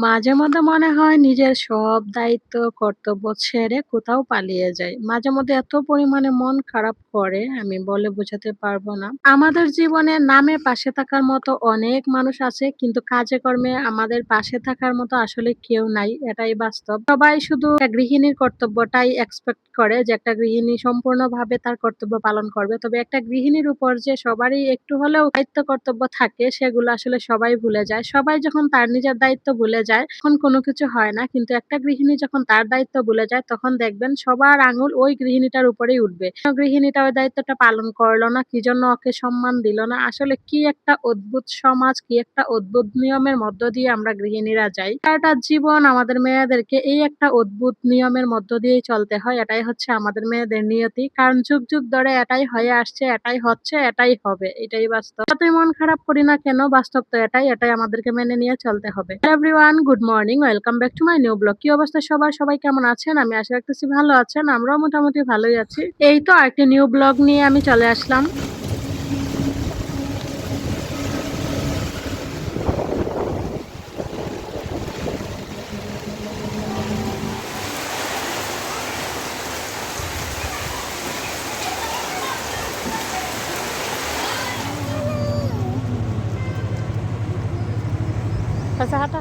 মাঝে মধ্যে মনে হয় নিজের সব দায়িত্ব, কর্তব্য ছেড়ে কোথাও পালিয়ে যাই। মাঝে মধ্যে এত পরিমাণে মন খারাপ করে আমি বলে বোঝাতে পারবো না। আমাদের জীবনে নামে পাশে থাকার মতো অনেক মানুষ আছে কিন্তু কাজে কর্মে আমাদের পাশে থাকার মতো আসলে কেউ নাই। এটাই বাস্তব। সবাই শুধু একটা গৃহিণীর কর্তব্যটাই এক্সপেক্ট করে যে একটা গৃহিণী সম্পূর্ণভাবে তার কর্তব্য পালন করবে। তবে একটা গৃহিণীর উপর যে সবারই একটু হলেও দায়িত্ব কর্তব্য থাকে সেগুলো আসলে সবাই ভুলে যায়। সবাই যখন তার নিজের দায়িত্ব ভুলে যায় তখন কোনো কিছু হয় না। কিন্তু একটা গৃহিণী যখন তার দায়িত্ব ভুলে যায় তখন দেখবেন সবার আঙুল ওই গৃহিণীটার উপরেই উঠবে। কেন গৃহিণীটা ওই দায়িত্বটা পালন করলো না? কি জন্য ওকে সম্মান দিল না? আসলে কি একটা অদ্ভুত সমাজ, কি একটা অদ্ভুত নিয়মের মধ্য দিয়ে আমরা গৃহিণীরা যাই। সারাটা জীবন আমাদের মেয়েদেরকে এই একটা অদ্ভুত নিয়মের মধ্য দিয়েই চলতে হয়। এটাই হচ্ছে আমাদের মেয়েদের নিয়তি। কারণ যুগ, যুগ ধরে এটাই হয়ে আসছে, এটাই হচ্ছে, এটাই হবে। এটাই বাস্তব। যতই মন খারাপ করি না কেন বাস্তব তো এটাই, এটাই আমাদেরকে মেনে নিয়ে চলতে হবে। Hello everyone, good morning. Welcome back to my new blog. কি অবস্থা সবার? সবাই কেমন আছেন? আমি আশা রাখতেছি ভালো আছেন। আমরাও মোটামুটি ভালোই আছি। এই তো আরেকটি নিউ ব্লগ নিয়ে আমি চলে আসলাম।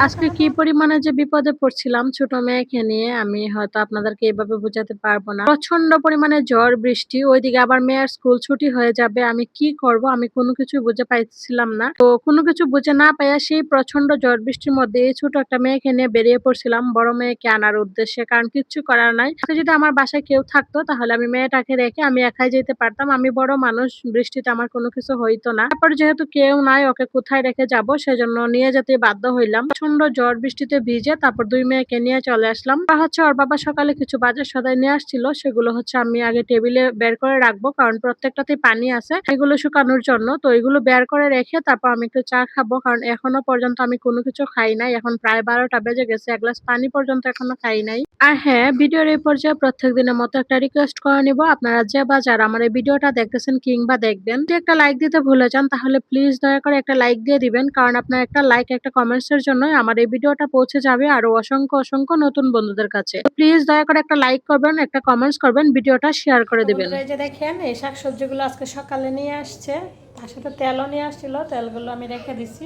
আজকে কি পরিমাণে যে বিপদে পড়ছিলাম ছোট মেয়েকে নিয়ে আমি হয়তো আপনাদেরকে এভাবে বোঝাতে পারবো না। প্রচন্ড পরিমাণে ঝড় বৃষ্টি, ওইদিকে আবার মেয়ের স্কুল ছুটি হয়ে যাবে। আমি কি করব? আমি কোনো কিছুই বুঝে পাইছিলাম না। তো কোনো কিছু বুঝে না পাইয়া সেই প্রচন্ড ঝড় বৃষ্টির মধ্যে এই ছোট একটা মেয়েকে নিয়ে বেরিয়ে পড়ছিলাম বড় মেয়েকে আনার উদ্দেশ্যে। কারণ কিচ্ছু করার নাই। আজকে যদি আমার বাসায় কেউ থাকতো তাহলে আমি মেয়েটাকে রেখে আমি একাই যেতে পারতাম। আমি বড় মানুষ, বৃষ্টিতে আমার কোনো কিছু হইতো না। তারপর যেহেতু কেউ নাই ওকে কোথায় রেখে যাব সেজন্য নিয়ে যেতে বাধ্য হইলাম। প্রচন্ড ঝড় বৃষ্টিতে ভিজে তারপর ২ মেয়েকে নিয়ে চলে আসলাম। আর হচ্ছে ওর বাবা সকালে কিছু বাজার সদাই নিয়ে আসছিল। সেগুলো হচ্ছে আমি আগে টেবিলে বের করে রাখবো। কারণ প্রত্যেকটাতেই পানি আছে। এগুলো শুকানোর জন্য। তো এগুলো বের করে রেখে তারপর আমি একটু চা খাবো। কারণ এখনো পর্যন্ত আমি কোনো কিছু খাই নাই। এখন প্রায় ১২টা বেজে গেছে। ১ গ্লাস পানি পর্যন্ত এখনো খাই নাই। আর হ্যাঁ, ভিডিওর এই পর্যায়ে প্রত্যেকদিনের মতো একটা রিকোয়েস্ট করে নিবো। আপনারা যে বা যারা আমার এই ভিডিওটা দেখতেছেন কিংবা দেখবেন, যদি একটা লাইক দিতে ভুলে যান তাহলে প্লিজ দয়া করে একটা লাইক দিয়ে দিবেন। কারণ আপনার একটা লাইক, একটা কমেন্টস এর জন্যই আমার এই ভিডিওটা পৌঁছে যাবে আরো অসংখ্য, অসংখ্য নতুন বন্ধুদের কাছে। তো প্লিজ দয়া করে একটা লাইক করবেন, একটা কমেন্টস করবেন, ভিডিওটা শেয়ার করে দিবেন। বন্ধুরা এই যে দেখেন এই শাকসবজিগুলো আজকে সকালে নিয়ে আসছে। তার সাথে তেলও নিয়ে আসছিল। তেলগুলো আমি রেখে দিছি।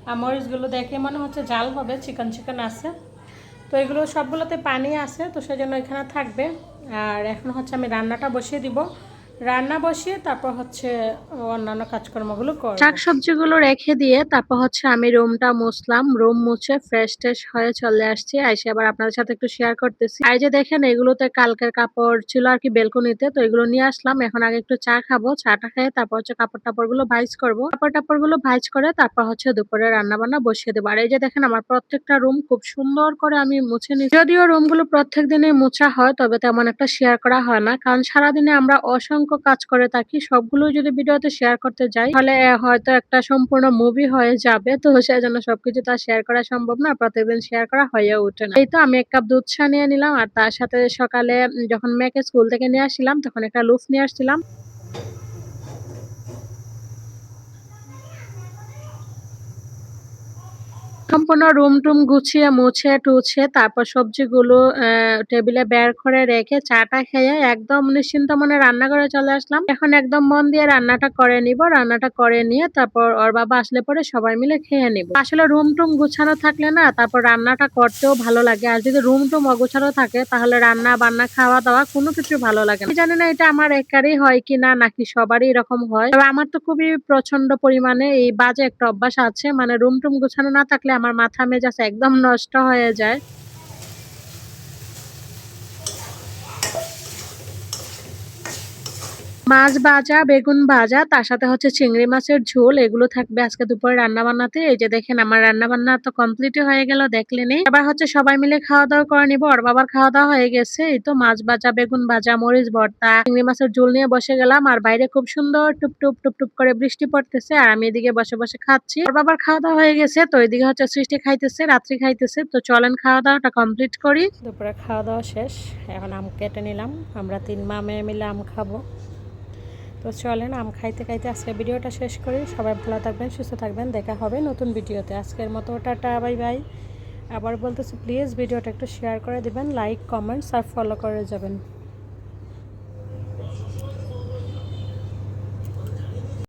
আর মরিচগুলো দেখে মনে হচ্ছে জাল হবে, চিকেন চিকেন আছে। তো এগুলো সবগুলোতে পানি আছে, তো সেজন্য এখানে থাকবে। আর এখন হচ্ছে আমি রান্নাটা বসিয়ে দিব। রান্না বসিয়ে তারপর হচ্ছে অন্যান্য কাজকর্মগুলো করব। শাকসবজিগুলো রেখে দিয়ে তারপর হচ্ছে আমি রুমটা মুছলাম। রুম মুছে ফ্রেশ ট্রেশ হয়ে চলে আসছি। আইসে আবার আপনাদের সাথে একটু শেয়ার করতেছি। আর এই যে দেখেন এগুলোতে কালকের কাপড় ছিল আর কি বেলকনিতে, তো এগুলো নিয়ে আসলাম। এখন আগে একটু চা খাবো। চাটা খেয়ে তারপর হচ্ছে কাপড়-টাপড়গুলো ভাঁজ করব। কাপড়-টাপড়গুলো ভাঁজ করে তারপর হচ্ছে দুপুরে রান্না-বান্না বসিয়ে দেব। আর এই যে দেখেন আমার প্রত্যেকটা রুম খুব সুন্দর করে আমি মুছে নিচ্ছি। যদিও রুমগুলো প্রত্যেকদিনই মোছা হয় তবে তেমন একটা শেয়ার করা হয় না। কারণ সারাদিনে আমরা অসংখ্য কাজ করে থাকি। সবগুলোই যদি ভিডিওতে শেয়ার করতে যাই তাহলে হয়তো একটা সম্পূর্ণ মুভি হয়ে যাবে। তো সেজন্য সবকিছু তো আর শেয়ার করা সম্ভব না। প্রত্যেকদিন শেয়ার করা হয়ে ওঠে না। এই তো আমি ১ কাপ দুধ চা নিয়ে নিলাম আর তার সাথে সকালে যখন মেয়েকে স্কুল থেকে নিয়ে আসছিলাম তখন একটা লুফ নিয়ে আসছিলাম। সম্পূর্ণ রুম-টুম গুছিয়ে মুছে-টুছে তারপর সবজিগুলো টেবিলে বের করে রেখে চাটা খেয়ে একদম নিশ্চিন্ত মনে রান্নাঘরে চলে আসলাম। এখন একদম মন দিয়ে রান্নাটা করে নিব। রান্নাটা করে নিয়ে তারপর ওর বাবা আসলে পরে সবাই মিলে খেয়ে নিব। আসলে রুম-টুম গুছানো থাকলে না তারপর রান্নাটা করতেও ভালো লাগে। আর যদি রুম-টুম অগোছালো থাকে তাহলে রান্না-বান্না, খাওয়া-দাওয়া কোনো কিছুই ভালো লাগে না। আমি জানি না এটা আমার একারই হয় কিনা নাকি সবারই এরকম হয়। তবে আমার তো খুবই প্রচন্ড পরিমাণে এই বাজে একটা অভ্যাস আছে। মানে রুম-টুম গুছানো না থাকলে আমার মাথা মেজাজ একদম নষ্ট হয়ে যায়। মাছ ভাজা, বেগুন ভাজা, তার সাথে হচ্ছে চিংড়ি মাছের ঝোল এগুলো থাকবে আজকে দুপুরে রান্নাবান্নাতে। এই যে দেখেন আমার রান্নাবান্না তো কমপ্লিটই হয়ে গেল দেখলেনই। এবার হচ্ছে সবাই মিলে খাওয়া-দাওয়া করে নিব। ওর বাবার খাওয়া-দাওয়া হয়ে গেছে। এই তো মাছ ভাজা, বেগুন ভাজা, মরিচ ভর্তা, চিংড়ি মাছের ঝোল নিয়ে বসে গেলাম। আর বাইরে খুব সুন্দর টুপটুপ, টুপটুপ করে বৃষ্টি পড়তেছে। আর আমি এদিকে বসে, বসে খাচ্ছি। ওর বাবার খাওয়া-দাওয়া হয়ে গেছে। তো এদিকে হচ্ছে সৃষ্টি খাইতেছে, রাত্রি খাইতেছে। তো চলেন খাওয়া-দাওয়াটা কমপ্লিট করি। দুপুরে খাওয়া-দাওয়া শেষ। এখন আম কেটে নিলাম। আমরা ৩ মা মেয়ে মিলে আম খাবো। তো চলেন আম খাইতে খাইতে আজকের ভিডিওটা শেষ করি। সবাই ভালো থাকবেন, সুস্থ থাকবেন। দেখা হবে নতুন ভিডিওতে। আজকের মতো টাটা, বাই বাই। আবার বলতেছি প্লিজ ভিডিওটা একটু শেয়ার করে দিবেন, লাইক, কমেন্টস আর ফলো করে যাবেন।